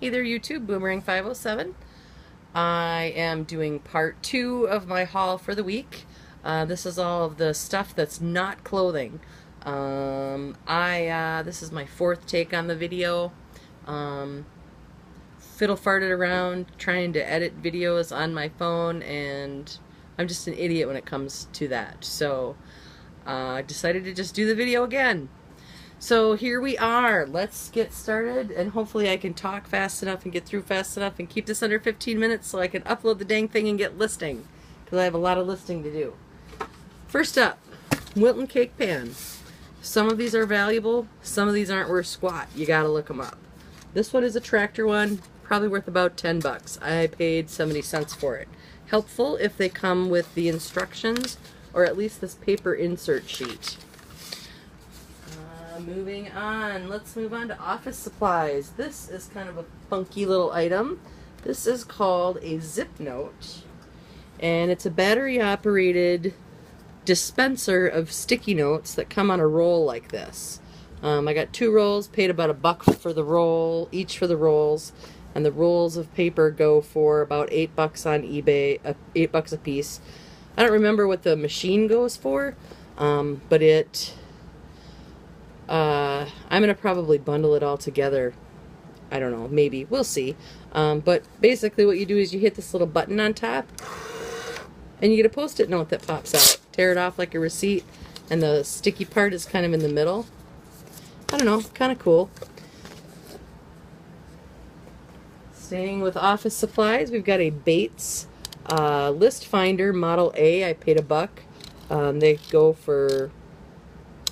Hey there YouTube, Boomerang507. I am doing part 2 of my haul for the week. This is all of the stuff that's not clothing. This is my 4th take on the video. Fiddle farted around trying to edit videos on my phone, and I'm just an idiot when it comes to that. So I decided to just do the video again. So here we are. Let's get started, and hopefully I can talk fast enough and get through fast enough and keep this under 15 minutes so I can upload the dang thing and get listing, because I have a lot of listing to do. First up, Wilton cake pan. Some of these are valuable, some of these aren't worth squat. You gotta look them up. This one is a tractor one, probably worth about 10 bucks. I paid 70 cents for it. Helpful if they come with the instructions, or at least this paper insert sheet. Moving on, let's move on to office supplies. This is kind of a funky little item. This is called a zip note, and it's a battery operated dispenser of sticky notes that come on a roll like this. I got 2 rolls, paid about $1 for the roll, each for the rolls, and the rolls of paper go for about $8 on eBay, $8 a piece. I don't remember what the machine goes for, but I'm going to probably bundle it all together. I don't know, maybe. We'll see. But basically what you do is you hit this little button on top, and you get a Post-it note that pops out. Tear it off like a receipt, and the sticky part is kind of in the middle. I don't know, kind of cool. Staying with office supplies, we've got a Bates list finder Model A. I paid $1. They go for,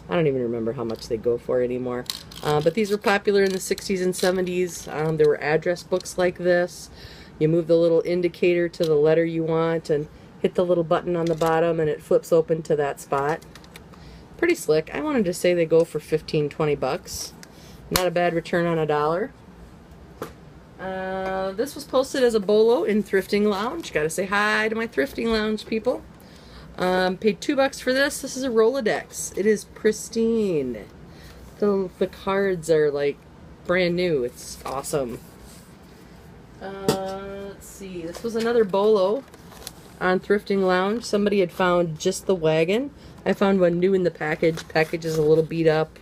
I don't even remember how much they go for anymore. But these were popular in the 60s and 70s. There were address books like this. You move the little indicator to the letter you want and hit the little button on the bottom, and it flips open to that spot. Pretty slick. I wanted to say they go for 15, 20 bucks. Not a bad return on $1. This was posted as a bolo in Thrifting Lounge. Gotta say hi to my Thrifting Lounge people. Paid $2 for this. This is a Rolodex. It is pristine. The cards are like brand new. It's awesome. Let's see. This was another bolo on Thrifting Lounge. Somebody had found just the wagon. I found one new in the package. Package is a little beat up.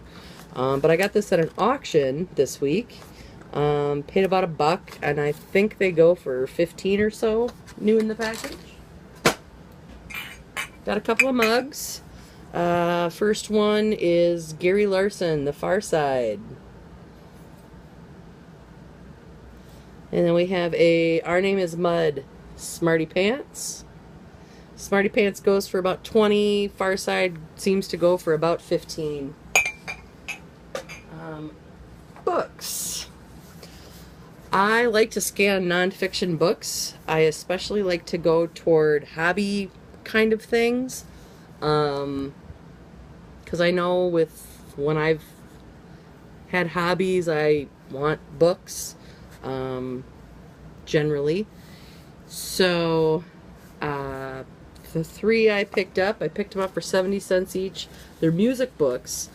But I got this at an auction this week. Paid about $1, and I think they go for 15 or so new in the package. Got a couple of mugs. First one is Gary Larson, The Far Side. And then we have a Our Name is Mud, Smarty Pants. Smarty Pants goes for about 20. Far Side seems to go for about 15. Books. I like to scan nonfiction books. I especially like to go toward hobby kind of things, because I know when I've had hobbies, I want books, generally. So the 3 I picked them up for 70 cents each. They're music books.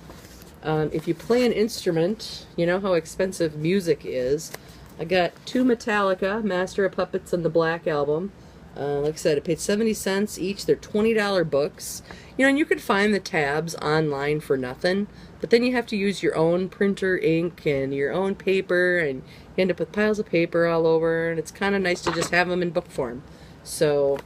If you play an instrument, you know how expensive music is. I got 2 Metallica, Master of Puppets and the Black Album. Like I said, I paid 70 cents each. They're $20 books. You know, and you could find the tabs online for nothing, but then you have to use your own printer ink and your own paper, and you end up with piles of paper all over, and it's kind of nice to just have them in book form. So,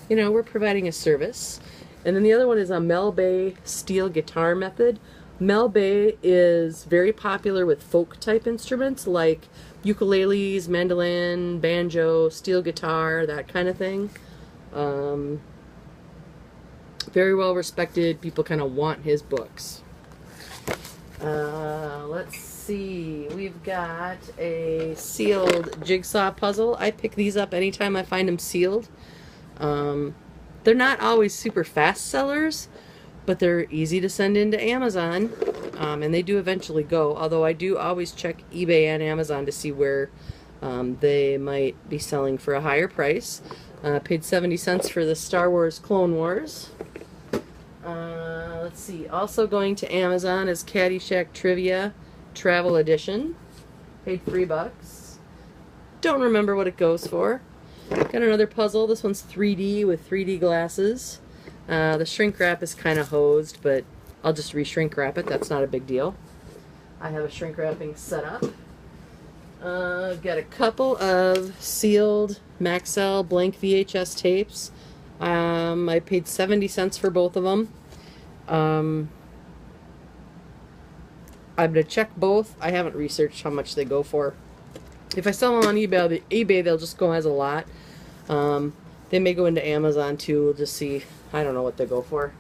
you know, we're providing a service. And then the other one is a Mel Bay steel guitar method. Mel Bay is very popular with folk type instruments like ukuleles, mandolin, banjo, steel guitar, that kind of thing. Very well respected. People kind of want his books. Let's see. We've got a sealed jigsaw puzzle. I pick these up anytime I find them sealed. They're not always super fast sellers, but they're easy to send into Amazon, and they do eventually go, although I do always check eBay and Amazon to see where they might be selling for a higher price. Paid 70 cents for the Star Wars Clone Wars. Let's see, also going to Amazon is Caddyshack Trivia Travel Edition. Paid $3. Don't remember what it goes for. Got another puzzle. This one's 3D with 3D glasses. The shrink wrap is kind of hosed, but I'll just re-shrink wrap it. That's not a big deal. I have a shrink wrapping set up. Got a couple of sealed Maxell blank VHS tapes. I paid 70 cents for both of them. I'm going to check both. I haven't researched how much they go for. If I sell them on eBay, they'll just go as a lot. They may go into Amazon too. We'll just see. I don't know what they go for.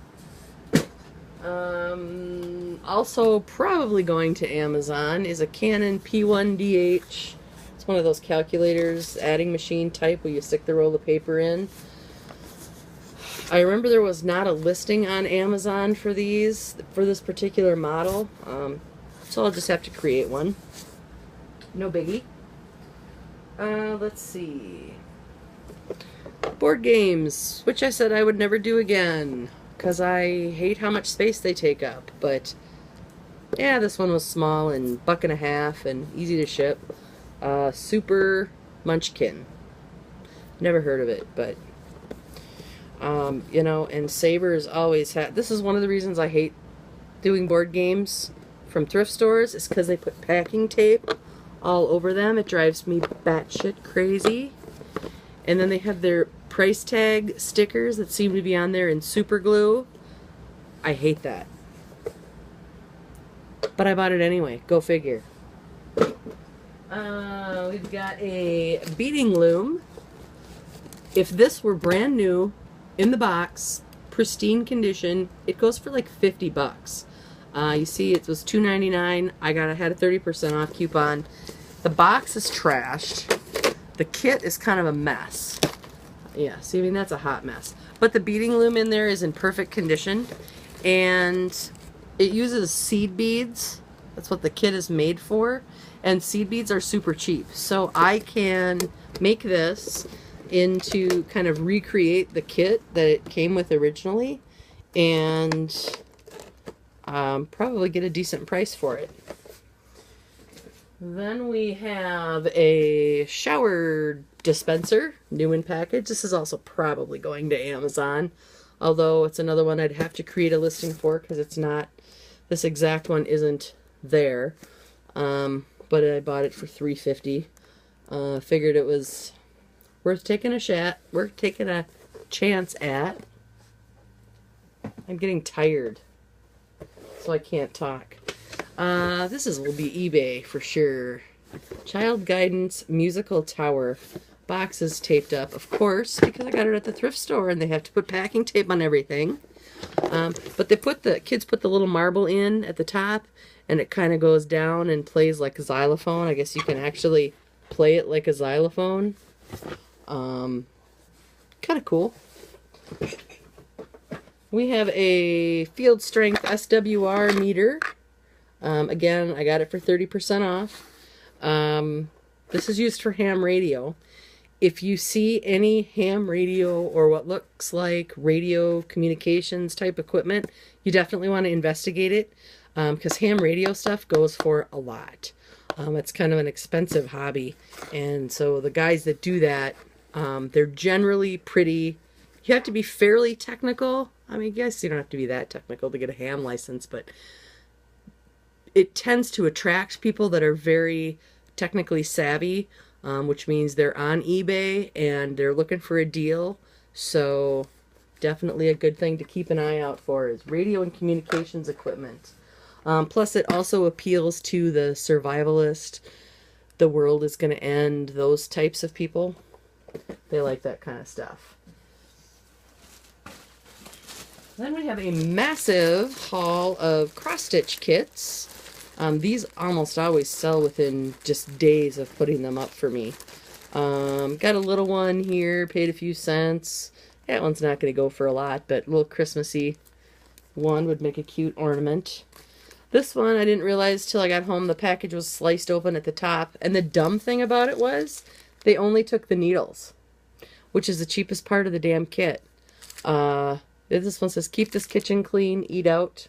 Also probably going to Amazon is a Canon P1DH. It's one of those calculators, adding machine type where you stick the roll of paper in. I remember there was not a listing on Amazon for these, for this particular model. So I'll just have to create one. No biggie. Let's see. Board games, which I said I would never do again, because I hate how much space they take up. But, yeah, this one was small and $1.50 and easy to ship. Super Munchkin. Never heard of it, but, you know, and Sabers always had... This is one of the reasons I hate doing board games from thrift stores, is because they put packing tape all over them. It drives me batshit crazy. And then they have their price tag stickers that seem to be on there in super glue. I hate that. But I bought it anyway. Go figure. We've got a beading loom. If this were brand new, in the box, pristine condition, it goes for like 50 bucks. You see it was $2.99. I had a 30% off coupon. The box is trashed. The kit is kind of a mess. Yeah, see, I mean, that's a hot mess. But the beading loom in there is in perfect condition. And it uses seed beads. That's what the kit is made for. And seed beads are super cheap. So I can make this into kind of recreate the kit that it came with originally. And probably get a decent price for it. Then we have a shower dispenser, new in package. This is also probably going to Amazon, although it's another one I'd have to create a listing for because it's not, this exact one isn't there. But I bought it for $3.50. Figured it was worth taking a chance at. I'm getting tired, so I can't talk. This will be eBay for sure. Child Guidance Musical Tower. Box is taped up, of course, because I got it at the thrift store and they have to put packing tape on everything. But the kids put the little marble in at the top and it kind of goes down and plays like a xylophone. I guess you can actually play it like a xylophone. Kind of cool. We have a field strength SWR meter. Again, I got it for 30% off. This is used for ham radio. If you see any ham radio or what looks like radio communications type equipment, you definitely want to investigate it, because ham radio stuff goes for a lot. It's kind of an expensive hobby, and so the guys that do that, they're generally pretty... You have to be fairly technical. I mean, I guess you don't have to be that technical to get a ham license, but it tends to attract people that are very technically savvy, which means they're on eBay and they're looking for a deal. So definitely a good thing to keep an eye out for is radio and communications equipment. Plus it also appeals to the survivalist, the world is going to end, those types of people. They like that kind of stuff. Then we have a massive haul of cross-stitch kits. These almost always sell within just days of putting them up for me. Got a little one here, paid a few cents. That one's not going to go for a lot, but a little Christmassy one would make a cute ornament. This one, I didn't realize till I got home the package was sliced open at the top. And the dumb thing about it was, they only took the needles, which is the cheapest part of the damn kit. This one says, keep this kitchen clean, eat out.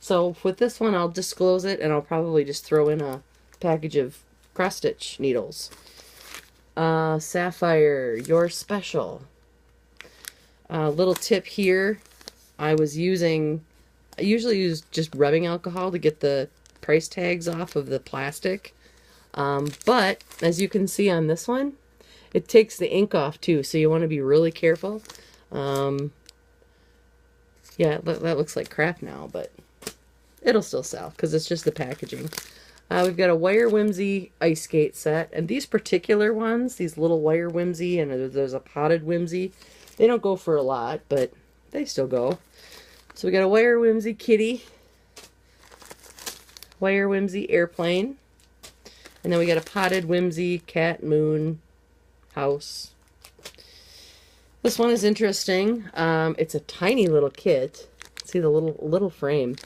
So with this one, I'll disclose it, and I'll probably just throw in a package of cross-stitch needles. Sapphire, you're special. Little tip here, I usually use just rubbing alcohol to get the price tags off of the plastic. But as you can see on this one, it takes the ink off too, so you want to be really careful. Yeah, that looks like crap now, but it'll still sell because it's just the packaging. We've got a Wire Whimsy ice skate set, and these particular ones, these little Wire Whimsy, and there's a potted Whimsy, they don't go for a lot, but they still go. So we got a Wire Whimsy kitty, Wire Whimsy airplane, and then we got a potted Whimsy cat, moon, house. This one is interesting. It's a tiny little kit. See the little frame.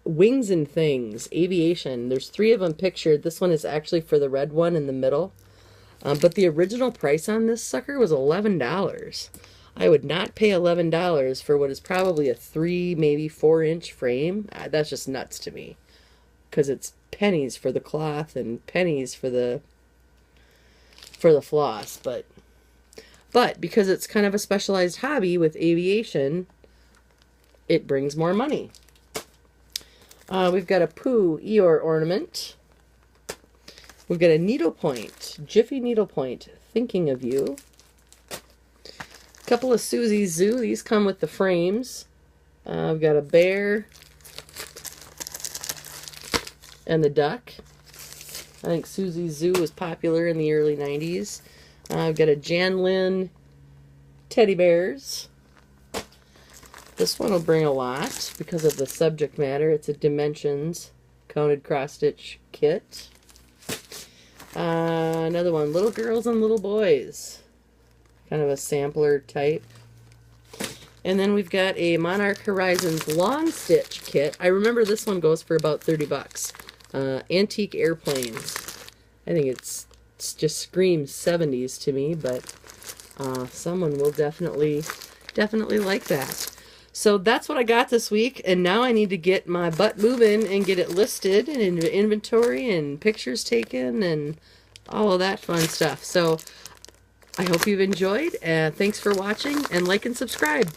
Wings and Things, aviation. There's 3 of them pictured. This one is actually for the red one in the middle. But the original price on this sucker was $11. I would not pay $11 for what is probably a 3, maybe 4-inch frame. That's just nuts to me. Because it's pennies for the cloth and pennies for the floss. But because it's kind of a specialized hobby with aviation, it brings more money. We've got a Pooh Eeyore ornament. We've got a needlepoint, Jiffy needlepoint, thinking of you. A couple of Susie's Zoo. These come with the frames. We've got a bear and the duck. I think Susie's Zoo was popular in the early 90s. I've got a Jan Lynn teddy bears. This one will bring a lot because of the subject matter. It's a Dimensions counted cross-stitch kit. Another one, Little Girls and Little Boys. Kind of a sampler type. And then we've got a Monarch Horizons long stitch kit. I remember this one goes for about 30 bucks. Antique airplanes. I think it's just screams 70s to me, but someone will definitely like that. So that's what I got this week, and now I need to get my butt moving and get it listed and into inventory and pictures taken and all of that fun stuff. So I hope you've enjoyed. Thanks for watching, and like and subscribe.